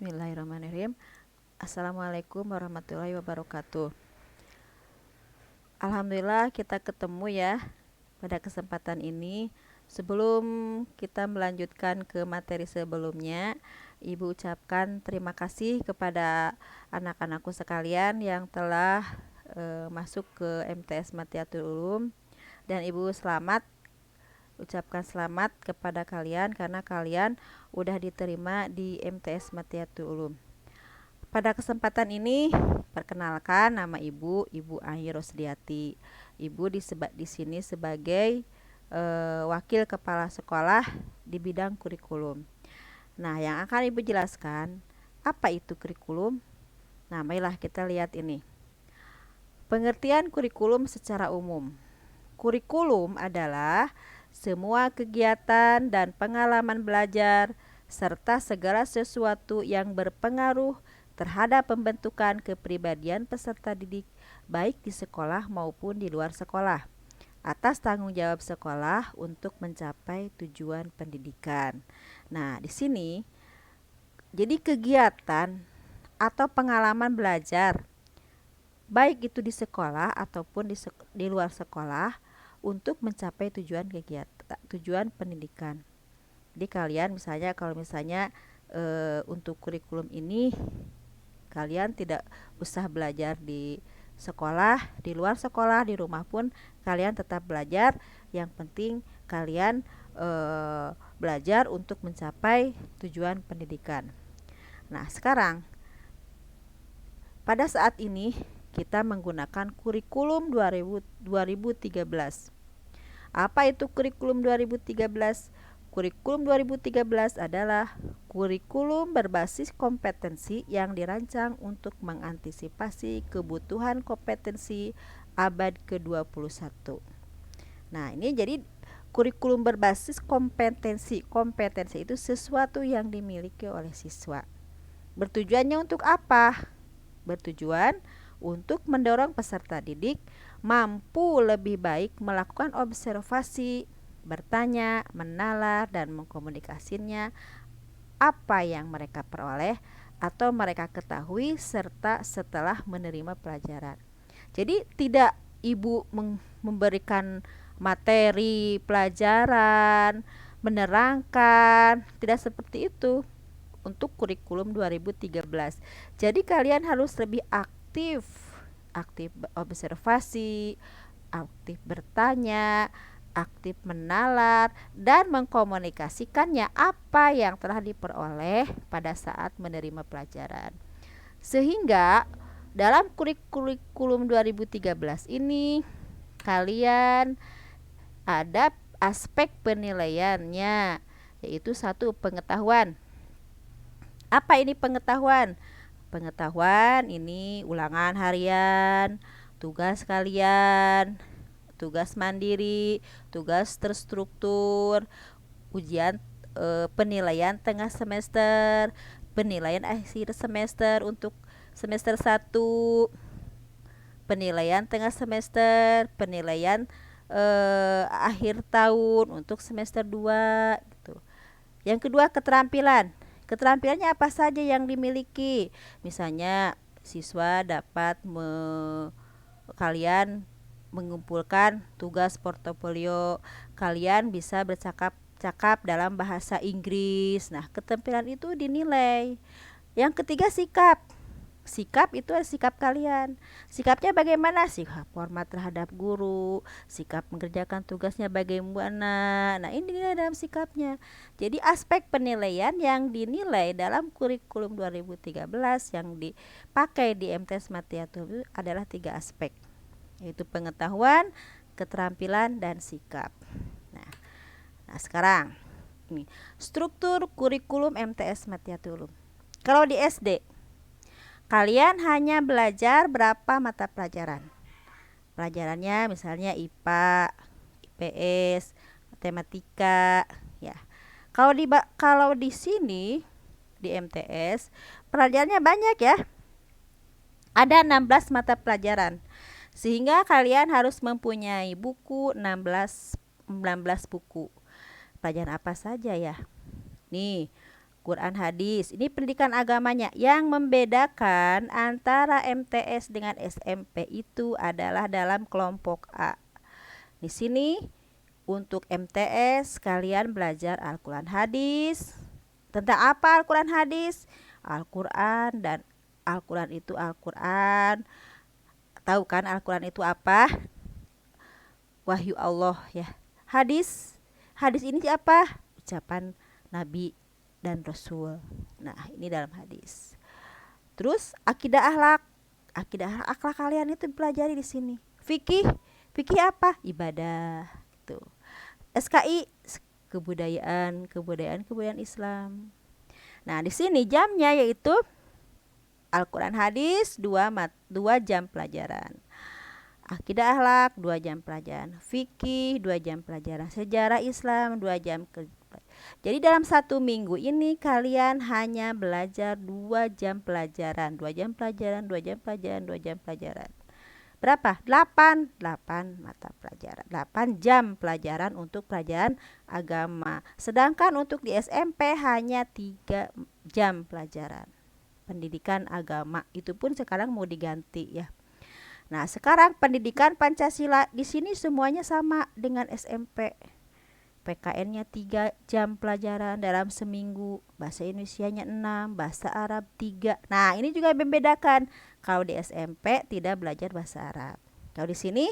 Bismillahirrahmanirrahim. Assalamualaikum warahmatullahi wabarakatuh. Alhamdulillah kita ketemu ya pada kesempatan ini. Sebelum kita melanjutkan ke materi sebelumnya, Ibu ucapkan terima kasih kepada anak-anakku sekalian yang telah masuk ke MTS Matiatul Ulum, dan Ibu ucapkan selamat kepada kalian karena kalian udah diterima di MTS Matiatul Ulum. Pada kesempatan ini, perkenalkan nama Ibu Ahi Rosdiati. Ibu di sini sebagai wakil kepala sekolah di bidang kurikulum. Nah, yang akan Ibu jelaskan apa itu kurikulum? Nah, marilah kita lihat ini. Pengertian kurikulum secara umum. Kurikulum adalah semua kegiatan dan pengalaman belajar serta segala sesuatu yang berpengaruh terhadap pembentukan kepribadian peserta didik baik di sekolah maupun di luar sekolah, atas tanggung jawab sekolah untuk mencapai tujuan pendidikan. Nah, di sini jadi kegiatan atau pengalaman belajar baik itu di sekolah ataupun di luar sekolah untuk mencapai tujuan pendidikan. Jadi kalian kalau misalnya untuk kurikulum ini kalian tidak usah belajar di sekolah, di luar sekolah, di rumah pun kalian tetap belajar. Yang penting kalian belajar untuk mencapai tujuan pendidikan. Nah, sekarang pada saat ini kita menggunakan kurikulum 2013. Apa itu kurikulum 2013? Kurikulum 2013 adalah kurikulum berbasis kompetensi yang dirancang untuk mengantisipasi kebutuhan kompetensi abad ke-21. Nah, ini jadi kurikulum berbasis kompetensi. Kompetensi itu sesuatu yang dimiliki oleh siswa. Bertujuannya untuk apa? Bertujuan untuk mendorong peserta didik mampu lebih baik melakukan observasi, bertanya, menalar, dan mengkomunikasinya apa yang mereka peroleh atau mereka ketahui serta setelah menerima pelajaran. Jadi tidak Ibu memberikan materi pelajaran, menerangkan, tidak seperti itu untuk kurikulum 2013. Jadi kalian harus lebih aktif observasi, aktif bertanya, aktif menalar, dan mengkomunikasikannya apa yang telah diperoleh pada saat menerima pelajaran. Sehingga dalam kurikulum 2013 ini kalian ada aspek penilaiannya, yaitu satu, pengetahuan. Apa ini pengetahuan? Pengetahuan ini ulangan harian, tugas kalian, tugas mandiri, tugas terstruktur, ujian penilaian tengah semester, penilaian akhir semester untuk semester 1, penilaian tengah semester, penilaian akhir tahun untuk semester 2 gitu. Yang kedua, keterampilan. Keterampilannya apa saja yang dimiliki? Misalnya siswa dapat kalian mengumpulkan tugas portofolio, kalian bisa bercakap dalam bahasa Inggris. Nah, keterampilan itu dinilai. Yang ketiga, sikap. Sikap itu sikap kalian. Sikapnya bagaimana? Sikap hormat terhadap guru, sikap mengerjakan tugasnya bagaimana. Nah, ini dinilai dalam sikapnya. Jadi aspek penilaian yang dinilai dalam kurikulum 2013 yang dipakai di MTS Matiatul adalah 3 aspek, yaitu pengetahuan, keterampilan, dan sikap. Nah, sekarang ini struktur kurikulum MTS Matiatul. Kalau di SD, kalian hanya belajar berapa mata pelajaran? Pelajarannya misalnya IPA, IPS, matematika, ya. Kalau di sini di MTS pelajarannya banyak ya. Ada 16 mata pelajaran. Sehingga kalian harus mempunyai buku 19 buku. Pelajaran apa saja ya? Nih, Quran hadis. Ini pendidikan agamanya. Yang membedakan antara MTS dengan SMP itu adalah dalam kelompok A. Di sini untuk MTS kalian belajar Al-Quran hadis. Tentang apa Al-Quran hadis? Al-Quran dan Al-Quran itu Al-Quran. Tahu kan Al-Quran itu apa? Wahyu Allah ya. Hadis. Hadis ini apa? Ucapan Nabi dan Rasul. Nah, ini dalam hadis. Terus akidah akhlak. Akidah akhlak kalian itu pelajari di sini. Fikih. Fikih apa? Ibadah. Tuh. SKI kebudayaan Islam. Nah, di sini jamnya yaitu Al-Quran hadis 2 jam pelajaran. Akidah akhlak 2 jam pelajaran. Fikih 2 jam pelajaran. Sejarah Islam 2 jam Jadi dalam 1 minggu ini kalian hanya belajar 2 jam pelajaran. 2 jam pelajaran, 2 jam pelajaran, 2 jam pelajaran. Berapa? 8 mata pelajaran. 8 jam pelajaran untuk pelajaran agama. Sedangkan untuk di SMP hanya 3 jam pelajaran. Pendidikan agama itu pun sekarang mau diganti ya. Nah, sekarang pendidikan Pancasila di sini semuanya sama dengan SMP. PKN-nya 3 jam pelajaran dalam seminggu, bahasa Indonesianya 6, bahasa Arab 3. Nah, ini juga membedakan. Kalau di SMP tidak belajar bahasa Arab. Kalau di sini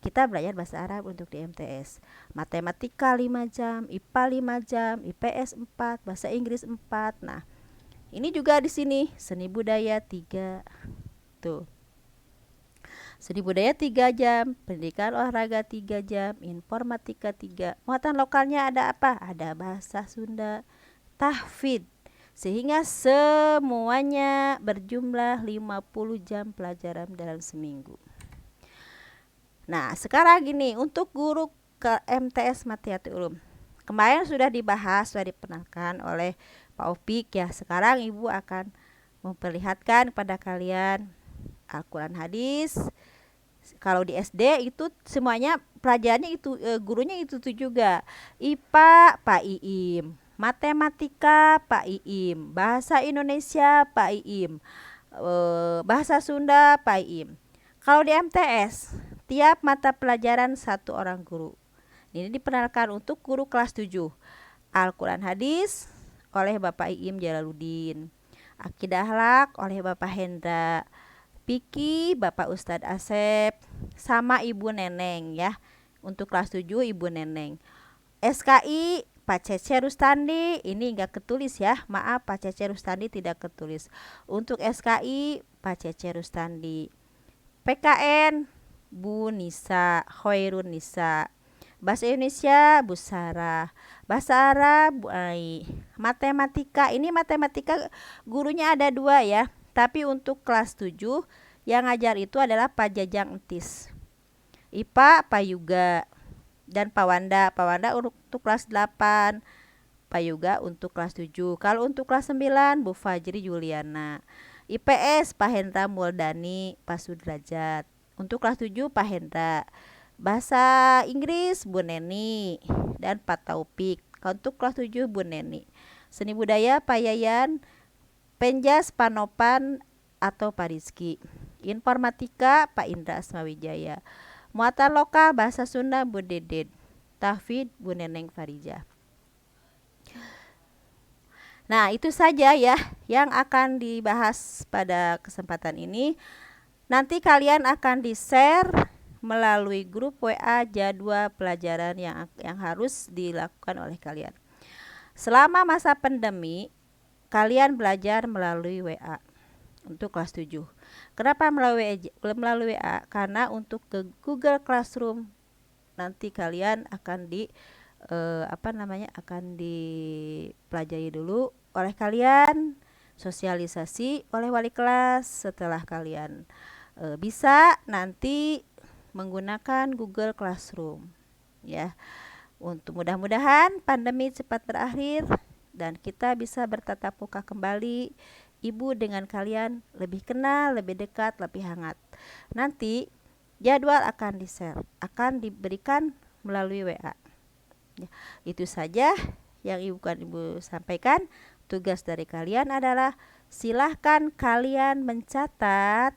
kita belajar bahasa Arab untuk di MTS. Matematika 5 jam, IPA 5 jam, IPS 4, bahasa Inggris 4. Nah, ini juga di sini seni budaya 3. Tuh. Seni budaya 3 jam, pendidikan olahraga 3 jam, informatika 3. Muatan lokalnya ada apa? Ada bahasa Sunda, tahfidz. Sehingga semuanya berjumlah 50 jam pelajaran dalam seminggu. Nah, sekarang gini, untuk guru ke MTS Matiati Ulum. Kemarin sudah dibahas, sudah diperkenalkan oleh Pak Opik ya. Sekarang Ibu akan memperlihatkan kepada kalian Al-Quran hadis. Kalau di SD itu semuanya pelajarannya itu gurunya itu juga. IPA Pak Iim, matematika Pak Iim, bahasa Indonesia Pak Iim, bahasa Sunda Pak Iim. Kalau di MTS tiap mata pelajaran 1 orang guru. Ini diperkenalkan untuk guru kelas 7. Al-Quran hadis oleh Bapak Iim Jalaluddin. Akidah akhlak oleh Bapak Hendra. Piki Bapak Ustadz Asep sama Ibu Neneng ya. Untuk kelas 7 Ibu Neneng. SKI Pak Cece Rustandi, ini enggak ketulis ya. Maaf, Pak Cece Rustandi tidak ketulis. Untuk SKI Pak Cece Rustandi. PKN Bu Nisa, Khairun Nisa. Bahasa Indonesia Bu Sarah. Bahasa Arab Bu Ai. Matematika, ini matematika gurunya ada 2 ya. Tapi untuk kelas 7 yang ngajar itu adalah Pak Jajang Entis. IPA Pak Yuga dan Pak Wanda. Pak Wanda untuk kelas 8, Pak Yuga untuk kelas 7. Kalau untuk kelas 9 Bu Fajri Juliana. IPS Pak Hendra Muldani, Pak Sudrajat. Untuk kelas 7 Pak Hendra. Bahasa Inggris Bu Neni dan Pak Taufik. Kalau untuk kelas 7 Bu Neni. Seni budaya Pak Yayan. Penjas Panopan atau Pak Rizky. Informatika Pak Indra Asmawijaya. Muatan lokal bahasa Sunda Bu Deded. Tahfidz Bu Neneng Farijah. Nah, itu saja ya yang akan dibahas pada kesempatan ini. Nanti kalian akan di-share melalui grup WA jadwal pelajaran yang harus dilakukan oleh kalian. Selama masa pandemi kalian belajar melalui WA untuk kelas 7. Kenapa melalui WA? Karena untuk ke Google Classroom nanti kalian akan akan dipelajari dulu oleh kalian, sosialisasi oleh wali kelas. Setelah kalian bisa nanti menggunakan Google Classroom ya. Untuk mudah-mudahan pandemi cepat berakhir dan kita bisa bertatap muka kembali, ibu dengan kalian lebih kenal, lebih dekat, lebih hangat. Nanti jadwal akan di-share, akan diberikan melalui WA ya, itu saja yang ibu sampaikan. tugas dari kalian adalah silahkan kalian mencatat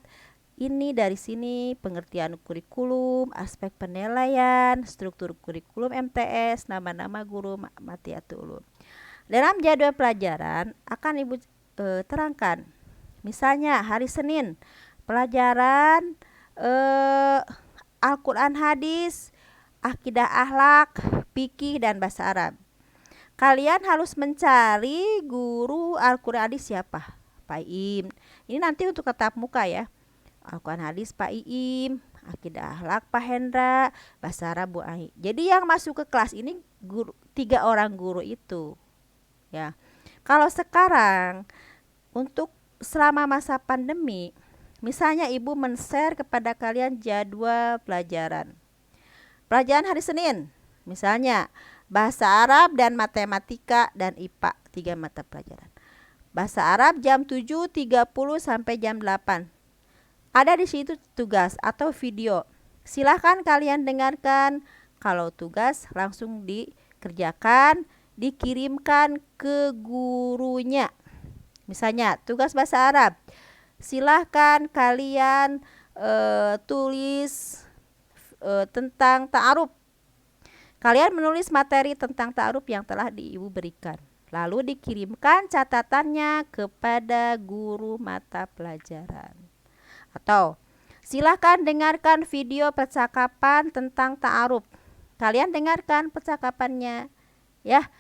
ini dari sini pengertian kurikulum, aspek penilaian, struktur kurikulum MTS, nama-nama guru Matiatul Ulum. Dalam jadwal pelajaran akan Ibu terangkan. Misalnya hari Senin pelajaran Al-Quran hadis, akidah akhlak, fikih dan bahasa Arab. Kalian harus mencari guru Al-Quran hadis siapa? Pak Iim. Ini nanti untuk tatap muka ya. Al-Quran hadis Pak Iim, akidah akhlak Pak Hendra, bahasa Arab Bu Ai. Jadi yang masuk ke kelas ini guru, 3 orang guru itu. Ya. Kalau sekarang untuk selama masa pandemi, misalnya Ibu men-share kepada kalian jadwal pelajaran. Pelajaran hari Senin, misalnya bahasa Arab dan matematika dan IPA, 3 mata pelajaran. Bahasa Arab jam 7.30 sampai jam 8. Ada di situ tugas atau video. Silahkan kalian dengarkan. Kalau tugas langsung dikerjakan, dikirimkan ke gurunya. Misalnya tugas bahasa Arab, silahkan kalian tulis tentang ta'aruf. Kalian menulis materi tentang ta'aruf yang telah Ibu berikan. Lalu dikirimkan catatannya kepada guru mata pelajaran. Atau silahkan dengarkan video percakapan tentang ta'aruf. Kalian dengarkan percakapannya. Ya,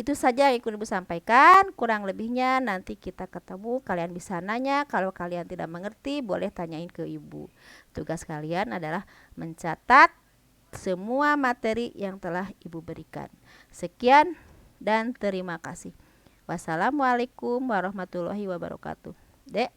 itu saja yang Ibu sampaikan. Kurang lebihnya nanti kita ketemu. Kalian bisa nanya. Kalau kalian tidak mengerti, boleh tanyain ke Ibu. Tugas kalian adalah mencatat semua materi yang telah Ibu berikan. Sekian dan terima kasih. Wassalamualaikum warahmatullahi wabarakatuh. Dek.